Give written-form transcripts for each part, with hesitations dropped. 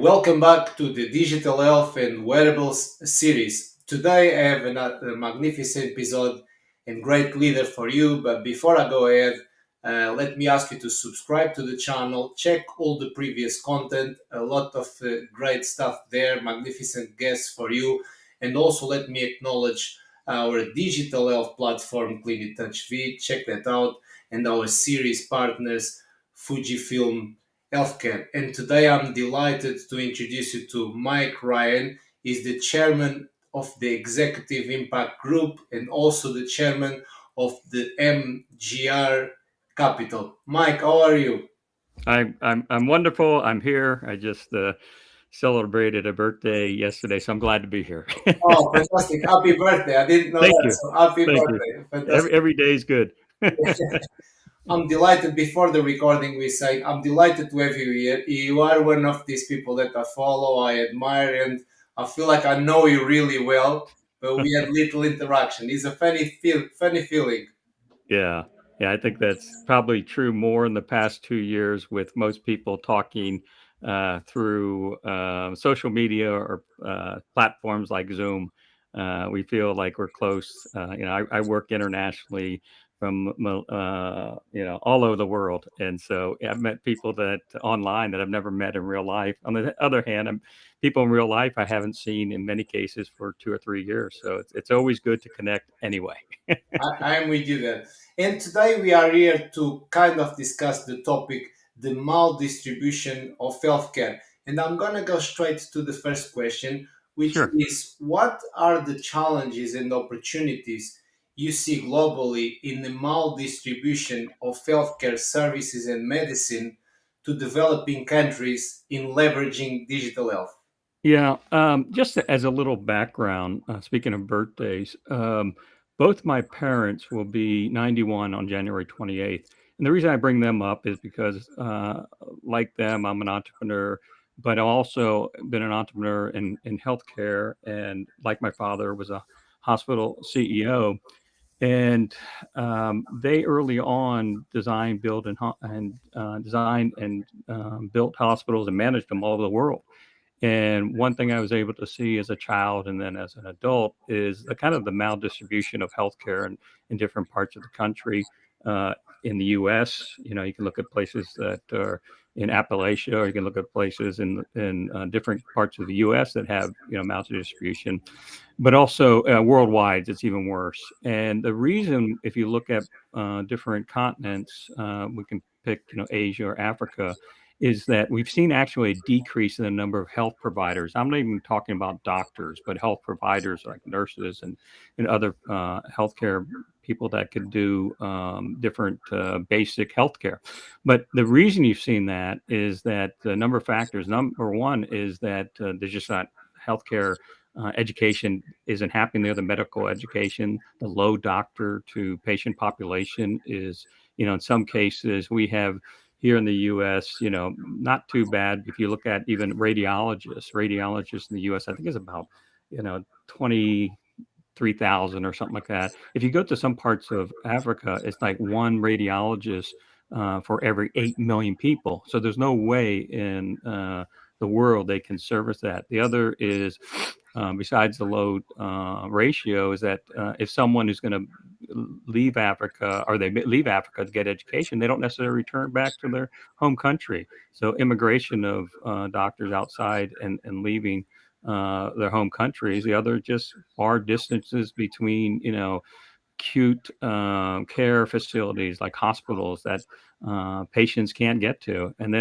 Welcome back to the Digital Health and Wearables series. Today I have a magnificent episode and great leader for you. But before I go ahead, let me ask you to subscribe to the channel, check all the previous content, a lot of great stuff there, magnificent guests for you. And also let me acknowledge our digital health platform, Touch.V, check that out, and our series partners, Fujifilm Healthcare. And today I'm delighted to introduce you to Mike Ryan. He's the chairman of the Executive Impact Group and also the chairman of the MGR Capital. Mike, how are you? I'm wonderful. I'm here. I just celebrated a birthday yesterday, so I'm glad to be here. Oh, fantastic. Happy birthday. I didn't know Thank that. you. So happy Thank you. birthday. Fantastic. Every day is good. I'm delighted. Before the recording, we say I'm delighted to have you here. You are one of these people that I follow, I admire, and I feel like I know you really well. But we had little interaction. It's a funny feeling. Yeah. Yeah, I think that's probably true more in the past 2 years with most people talking through social media or platforms like Zoom. We feel like we're close. I work internationally from all over the world, and so I've met people that online that I've never met in real life. On the other hand, people in real life I haven't seen in many cases for 2 or 3 years. So it's always good to connect anyway. I am with you there. And today we are here to kind of discuss the topic, the maldistribution of healthcare. And I'm going to go straight to the first question, which Sure. is what are the challenges and opportunities you see globally in the maldistribution of healthcare services and medicine to developing countries in leveraging digital health? Yeah, just as a little background, speaking of birthdays, both my parents will be 91 on January 28th. And the reason I bring them up is because, like them, I'm an entrepreneur, but I've also been an entrepreneur in healthcare. And like my father was a hospital CEO. And they early on designed, built, and built hospitals and managed them all over the world. And one thing I was able to see as a child and then as an adult is the kind of the maldistribution of healthcare in different parts of the country. In the U.S., you can look at places that are in Appalachia, or you can look at places in different parts of the U.S. that have maldistribution, but also worldwide, it's even worse. And the reason, if you look at different continents, we can pick Asia or Africa, is that we've seen actually a decrease in the number of health providers. I'm not even talking about doctors, but health providers like nurses and other healthcare people that could do different basic healthcare. But the reason you've seen that is that the number of factors. Number one is that there's just not healthcare education isn't happening there. The medical education, the low doctor to patient population is, in some cases we have here in the U.S., not too bad. If you look at even radiologists in the U.S., I think is about, 23,000 or something like that. If you go to some parts of Africa, it's like one radiologist for every 8 million people. So there's no way in the world they can service that. The other is, besides the low ratio, is that if someone is going to leave Africa, or they leave Africa to get education, they don't necessarily return back to their home country. So immigration of doctors outside and leaving their home countries. The other just far distances between, acute care facilities like hospitals that patients can't get to. And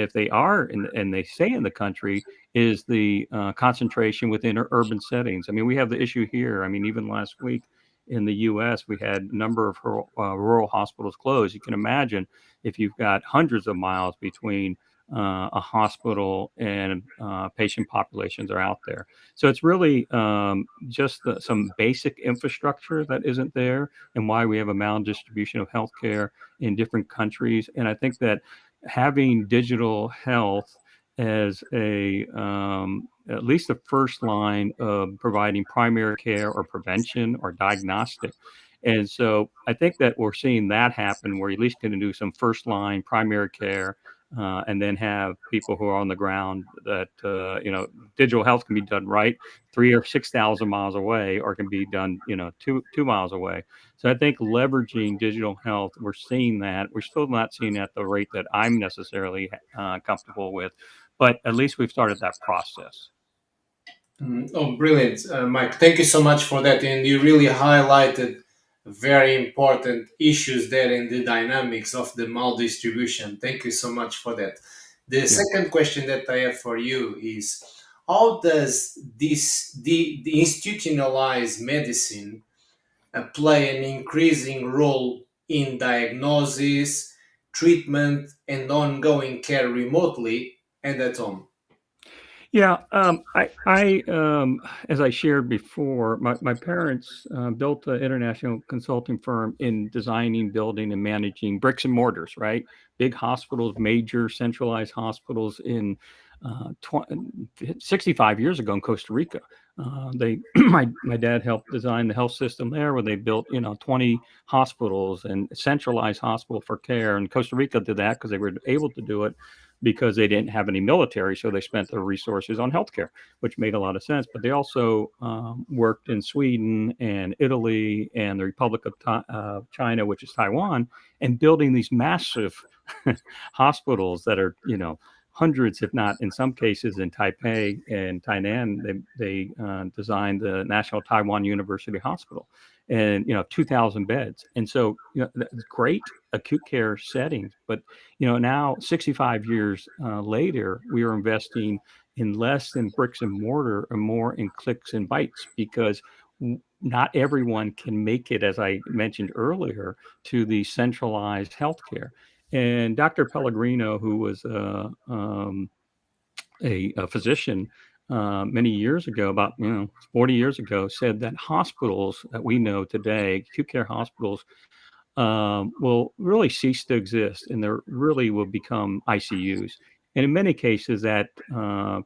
if they are and they stay in the country, is the concentration within urban settings. I mean, we have the issue here. I mean, even last week in the U.S., we had a number of rural hospitals closed. You can imagine if you've got hundreds of miles between a hospital and patient populations are out there. So it's really just some basic infrastructure that isn't there, and why we have a maldistribution of healthcare in different countries. And I think that having digital health as at least the first line of providing primary care or prevention or diagnostic. And so I think that we're seeing that happen, where you're at least going to do some first line primary care, and then have people who are on the ground that, digital health can be done right 3 or 6,000 miles away, or can be done, 2 miles away. So I think leveraging digital health, we're seeing that. We're still not seeing it at the rate that I'm necessarily comfortable with, but at least we've started that process. Oh, brilliant, Mike. Thank you so much for that. And you really highlighted very important issues there in the dynamics of the maldistribution. Thank you so much for that. The Yeah. second question that I have for you is, how does the institutionalized medicine play an increasing role in diagnosis, treatment, and ongoing care remotely and at home? Yeah, as I shared before, my parents built an international consulting firm in designing, building, and managing bricks and mortars, right? Big hospitals, major centralized hospitals in 65 years ago in Costa Rica. My dad helped design the health system there, where they built 20 hospitals and centralized hospital for care. And Costa Rica did that because they were able to do it because they didn't have any military, so they spent their resources on healthcare, which made a lot of sense. But they also worked in Sweden and Italy and the Republic of China, which is Taiwan, and building these massive hospitals that are, hundreds, if not in some cases in Taipei and Tainan. They designed the National Taiwan University Hospital, and 2,000 beds. And so, that's great acute care settings. But now 65 years later, we are investing in less in bricks and mortar and more in clicks and bytes, because not everyone can make it, as I mentioned earlier, to the centralized healthcare. And Dr. Pellegrino, who was a physician many years ago, about 40 years ago, said that hospitals that we know today, acute care hospitals, will really cease to exist, and there really will become ICUs. And in many cases, that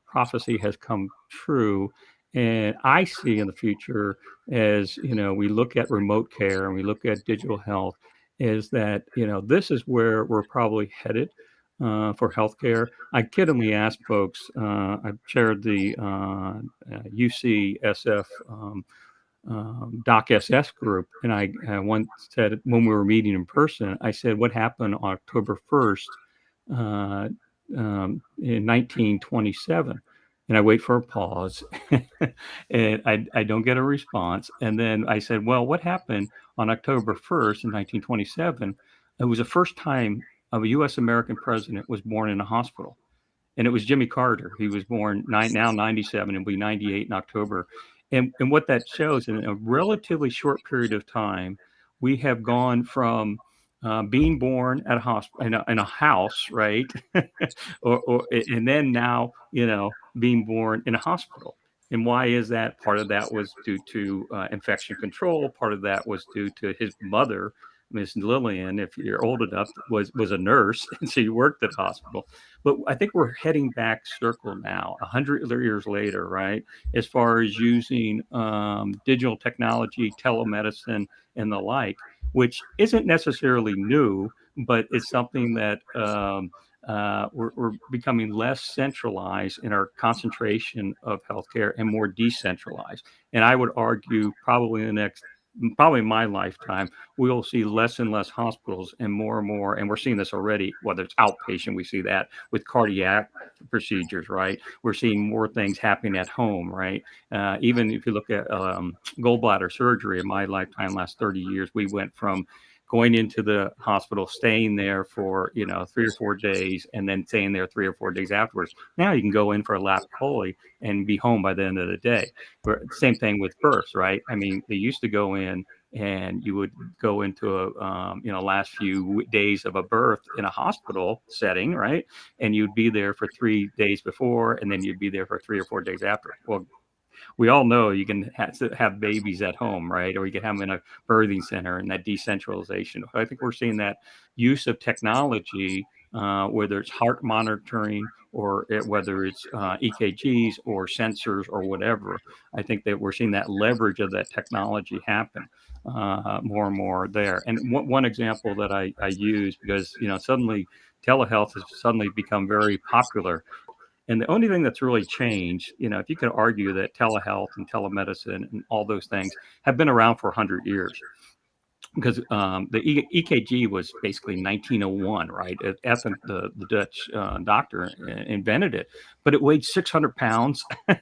prophecy has come true. And I see in the future, as we look at remote care and we look at digital health, is that this is where we're probably headed for healthcare. I kiddingly asked folks. I chaired the UCSF Doc SS group, and I once said, when we were meeting in person, I said, "What happened on October 1st, uh, in 1927?" And I wait for a pause, and I don't get a response. And then I said, "Well, what happened on October 1st in 1927? It was the first time a U.S. American president was born in a hospital." And it was Jimmy Carter. He was born now 97 and will be 98 in October. And what that shows, in a relatively short period of time, we have gone from being born at a hospital, in a house, right? And then now, being born in a hospital. And why is that? Part of that was due to infection control. Part of that was due to his mother, Miss Lillian, if you're old enough, was a nurse, and so you worked at a hospital. But I think we're heading back circle now, 100 years later, right? As far as using digital technology, telemedicine, and the like, which isn't necessarily new, but it's something that we're becoming less centralized in our concentration of healthcare and more decentralized. And I would argue, probably in my lifetime, we'll see less and less hospitals and more, and we're seeing this already, whether it's outpatient, we see that with cardiac procedures, right? We're seeing more things happening at home, right? Even if you look at gallbladder surgery, in my lifetime, last 30 years, we went from going into the hospital, staying there for 3 or 4 days, and then staying there 3 or 4 days afterwards. Now you can go in for a lap chole and be home by the end of the day. Same thing with births, right? I mean, they used to go in, and you would go into a last few days of a birth in a hospital setting, right? And you'd be there for 3 days before, and then you'd be there for 3 or 4 days after. Well, we all know you can have babies at home, right? Or you can have them in a birthing center, and that decentralization. I think we're seeing that use of technology, whether it's heart monitoring, or whether it's EKGs or sensors or whatever. I think that we're seeing that leverage of that technology happen more and more there. And one example that I use, because suddenly telehealth has suddenly become very popular. And the only thing that's really changed, if you could argue that telehealth and telemedicine and all those things have been around for 100 years, because the EKG was basically 1901, right? The Dutch doctor invented it, but it weighed 600 pounds, and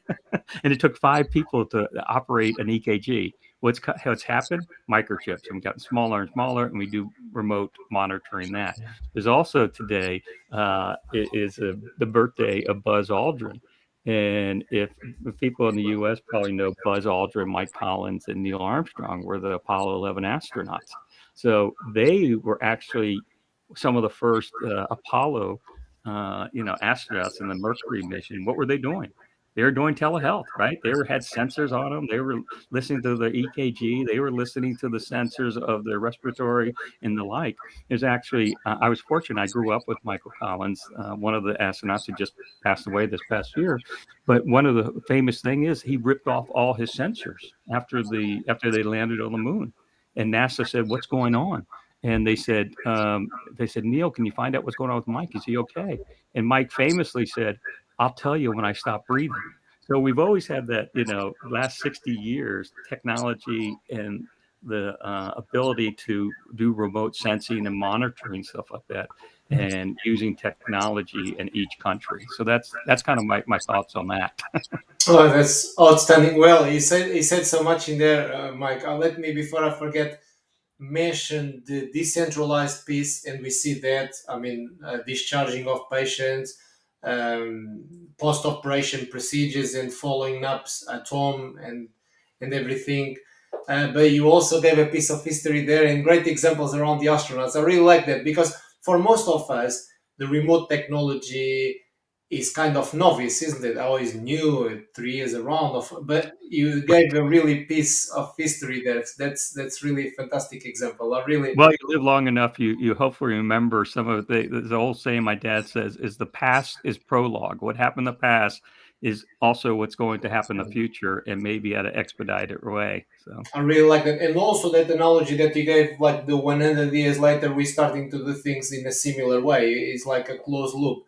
it took 5 people to operate an EKG. What's happened? Microchips, and we've gotten smaller and smaller, and we do remote monitoring that. There's also today is the birthday of Buzz Aldrin. And if people in the U.S. probably know Buzz Aldrin, Mike Collins, and Neil Armstrong were the Apollo 11 astronauts. So they were actually some of the first Apollo, astronauts in the Mercury mission. What were they doing? They were doing telehealth, right? They had sensors on them. They were listening to the EKG. They were listening to the sensors of their respiratory and the like. There's actually, I was fortunate. I grew up with Michael Collins, one of the astronauts who just passed away this past year. But one of the famous thing is he ripped off all his sensors after they landed on the moon, and NASA said, "What's going on?" And they said, "Neil, can you find out what's going on with Mike? Is he okay?" And Mike famously said, "I'll tell you when I stop breathing." So we've always had that, last 60 years, technology and the ability to do remote sensing and monitoring stuff like that, and using technology in each country. So that's kind of my thoughts on that. Oh, that's outstanding. Well, he said so much in there, Mike. Let me, before I forget, mention the decentralized piece, and we see that. I mean, discharging of patients, post-operation procedures, and following ups at home, and everything. But you also gave a piece of history there and great examples around the astronauts. I really like that because for most of us, the remote technology is kind of novice, isn't it? Always new, 3 years around. But you gave a really piece of history there. That's really a fantastic example. I really Well, you live long enough, you hopefully remember some of the old saying my dad says is the past is prologue. What happened in the past is also what's going to happen in the future, and maybe at an expedited way. So I really like that, and also that analogy that you gave, like the 100 years later, we starting to do things in a similar way. It's like a closed loop.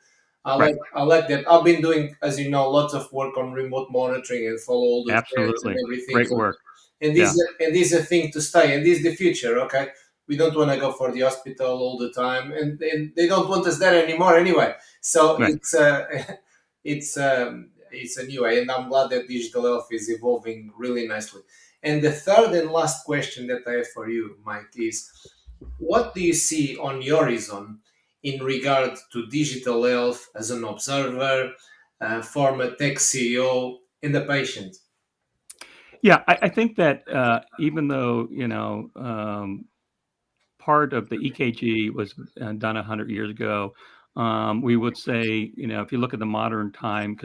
right, I like that. I've been doing, as you know, lots of work on remote monitoring and follow all the trends and absolutely, everything. great work. And Yeah, this is a thing to stay, and this is the future. Okay, we don't want to go for the hospital all the time, and they don't want us there anymore anyway. So right. it's a new way, and I'm glad that digital health is evolving really nicely. And the third and last question that I have for you, Mike, is what do you see on your horizon in regard to digital health as an observer, former tech CEO, and a patient? Yeah, I think that even though part of the EKG was done 100 years ago. We would say, if you look at the modern time,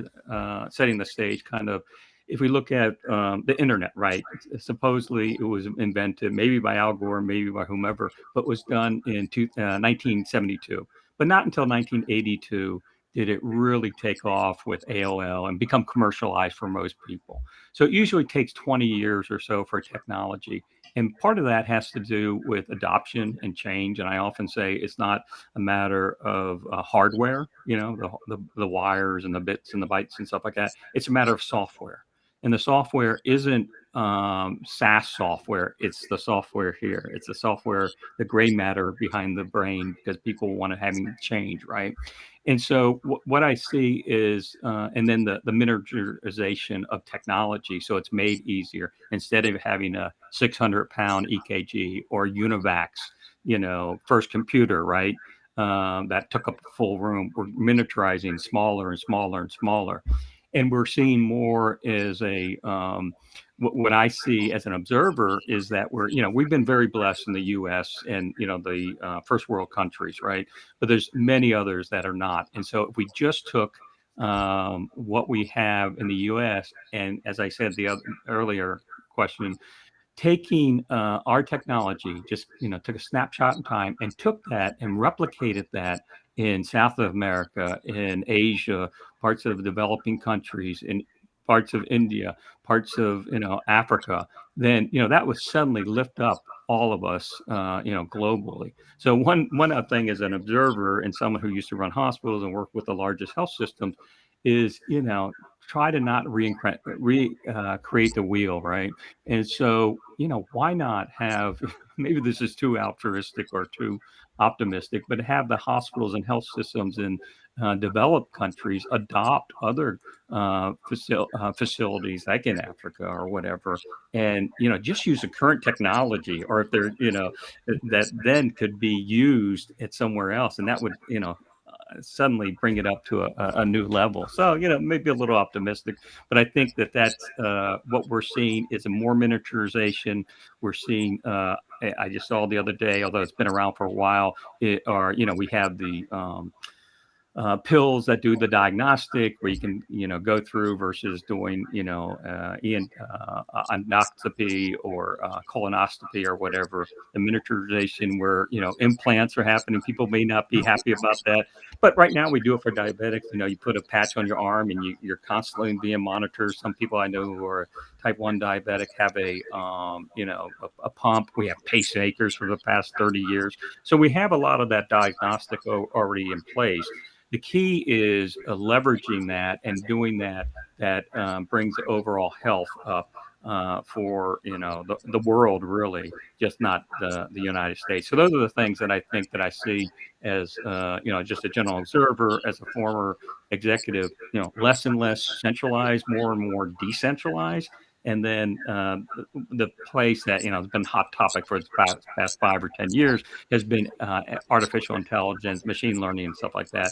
setting the stage, kind of, if we look at the internet, right? Supposedly it was invented maybe by Al Gore, maybe by whomever, but was done in 1972. But not until 1982 did it really take off with AOL and become commercialized for most people. So it usually takes 20 years or so for technology, and part of that has to do with adoption and change. And I often say it's not a matter of hardware, the wires and the bits and the bytes and stuff like that. It's a matter of software. And the software isn't SaaS software. It's the software here. It's the software, the gray matter behind the brain, because people want to having change, right? And so what I see is, and then the miniaturization of technology, so it's made easier. Instead of having a 600-pound EKG or Univacs, first computer, right? That took up a full room. We're miniaturizing smaller and smaller and smaller, and we're seeing more as a what I see as an observer is that we've been very blessed in the U.S. and the first world countries, right? But there's many others that are not. And so if we just took what we have in the U.S. and, as I said earlier question, taking our technology, just took a snapshot in time and took that and replicated that in South America, in Asia, parts of developing countries, in parts of India, parts of Africa, then that would suddenly lift up all of us, globally. So one thing as an observer and someone who used to run hospitals and work with the largest health systems is try to not create the wheel, right? And so why not have maybe this is too altruistic or too optimistic, but have the hospitals and health systems in developed countries adopt other facilities like in Africa or whatever, and just use the current technology, or if they're that then could be used at somewhere else, and that would suddenly bring it up to a new level. So maybe a little optimistic, but I think that that's what we're seeing is a more miniaturization. We're seeing. I just saw the other day, although it's been around for a while, we have the pills that do the diagnostic where you can go through versus doing endoscopy or colonoscopy or whatever. The miniaturization where implants are happening, people may not be happy about that, but right now we do it for diabetics. You put a patch on your arm and you're constantly being monitored. Some people I know who are type 1 diabetic have a pump. We have pacemakers for the past 30 years, so we have a lot of that diagnostic already in place. The key is leveraging that and doing that brings overall health up for the world, really, just not the United States. So those are the things that I think that I see as just a general observer, as a former executive. Less and less centralized, more and more decentralized. And then the place that has been hot topic for the past 5 or 10 years has been artificial intelligence, machine learning, and stuff like that.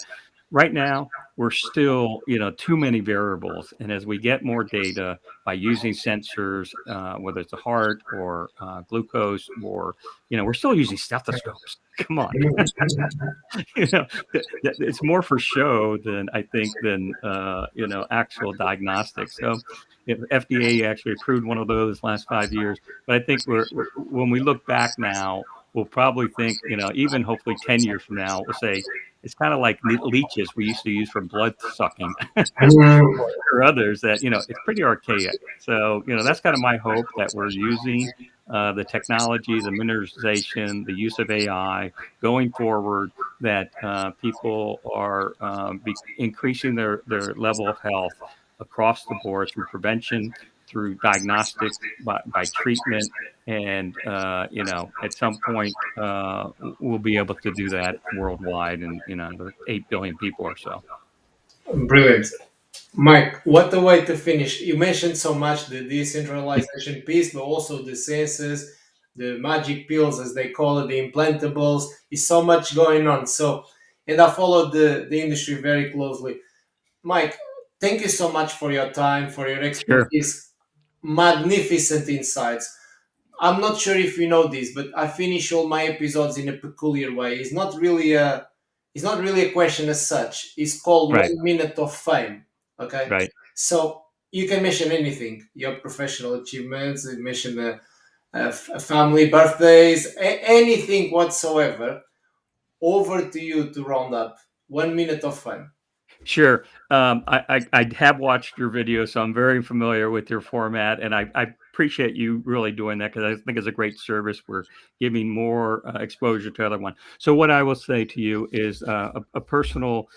Right now, we're still, too many variables. And as we get more data by using sensors, whether it's a heart or glucose, or, we're still using stethoscopes. Come on. It's more for show than I think than, actual diagnostics. So if FDA actually approved one of those last 5 years, but I think when we look back now, we'll probably think, even hopefully 10 years from now, we'll say, it's kind of like leeches we used to use for blood sucking or others that, it's pretty archaic. So, that's kind of my hope that we're using the technology, the miniaturization, the use of AI going forward, that people are increasing their level of health across the board through prevention, through diagnostics, by treatment. And, at some point, we'll be able to do that worldwide, and, the 8 billion people or so. Brilliant. Mike, what a way to finish. You mentioned so much the decentralization piece, but also the sensors, the magic pills, as they call it, the implantables. Is so much going on. So, and I followed the industry very closely. Mike, thank you so much for your time, for your Sure. expertise. Magnificent insights. I'm not sure if you know this, but I finish all my episodes in a peculiar way. It's not really a question as such. It's called Right. 1 minute of fame. Okay, Right. so you can mention anything, your professional achievements, you mention family birthdays, anything whatsoever. Over to you to round up. 1 minute of fame. Sure. I have watched your video, so I'm very familiar with your format, and I appreciate you really doing that because I think it's a great service. We're giving more exposure to other one. So what I will say to you is a personal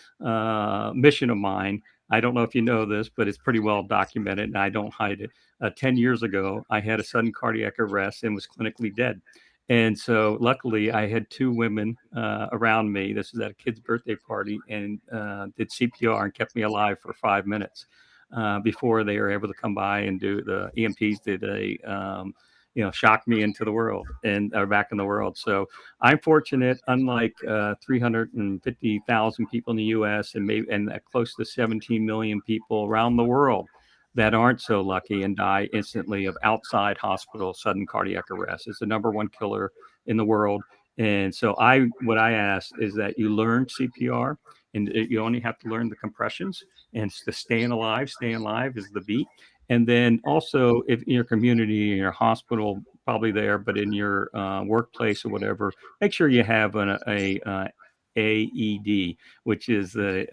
mission of mine. I don't know if you know this, but it's pretty well documented, and I don't hide it. 10 years ago, I had a sudden cardiac arrest and was clinically dead. And so, luckily, I had two women around me. This was at a kid's birthday party, and did CPR and kept me alive for 5 minutes before they were able to come by and do the EMTs did a shock me into the world and are back in the world. So I'm fortunate, unlike 350,000 people in the U.S. and maybe close to 17 million people around the world that aren't so lucky and die instantly of outside hospital sudden cardiac arrest. It's the number one killer in the world. And so what I ask is that you learn CPR, and you only have to learn the compressions, and it's the staying alive is the beat. And then also, if in your community, in your hospital, probably there, but in your workplace or whatever, make sure you have a AED, which is a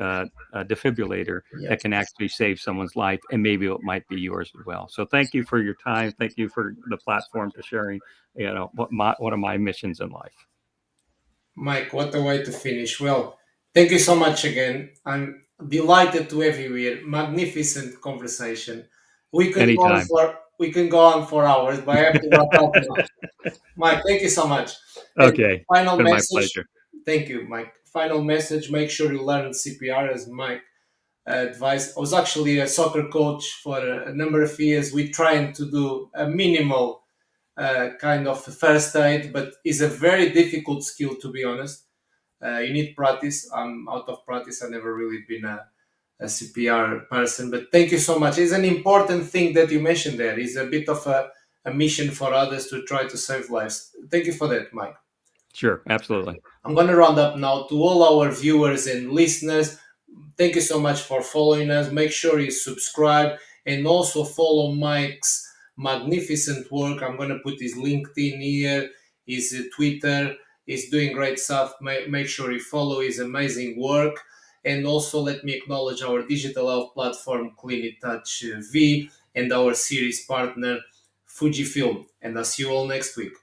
defibrillator Yeah. that can actually save someone's life, and maybe it might be yours as well. So thank you for your time. Thank you for the platform to sharing, one of my missions in life. Mike, what a way to finish. Well, thank you so much again. I'm delighted to have you here. Magnificent conversation. Anytime. We can go on for hours, but I have to wrap up now. Mike, thank you so much. And Okay. It's final been my message. pleasure. Thank you, Mike. Final message: make sure you learn CPR, as Mike advised. I was actually a soccer coach for a number of years. We're trying to do a minimal kind of first aid, but it's a very difficult skill, to be honest. You need practice. I'm out of practice. I've never really been a CPR person, but thank you so much. It's an important thing that you mentioned there. It's a bit of a mission for others to try to save lives. Thank you for that, Mike. Sure. Absolutely. I'm going to round up now. To all our viewers and listeners, thank you so much for following us. Make sure you subscribe and also follow Mike's magnificent work. I'm going to put his LinkedIn here, his Twitter. He's doing great stuff. Make sure you follow his amazing work. And also, let me acknowledge our digital health platform, CliniTouch V, and our series partner, Fujifilm. And I'll see you all next week.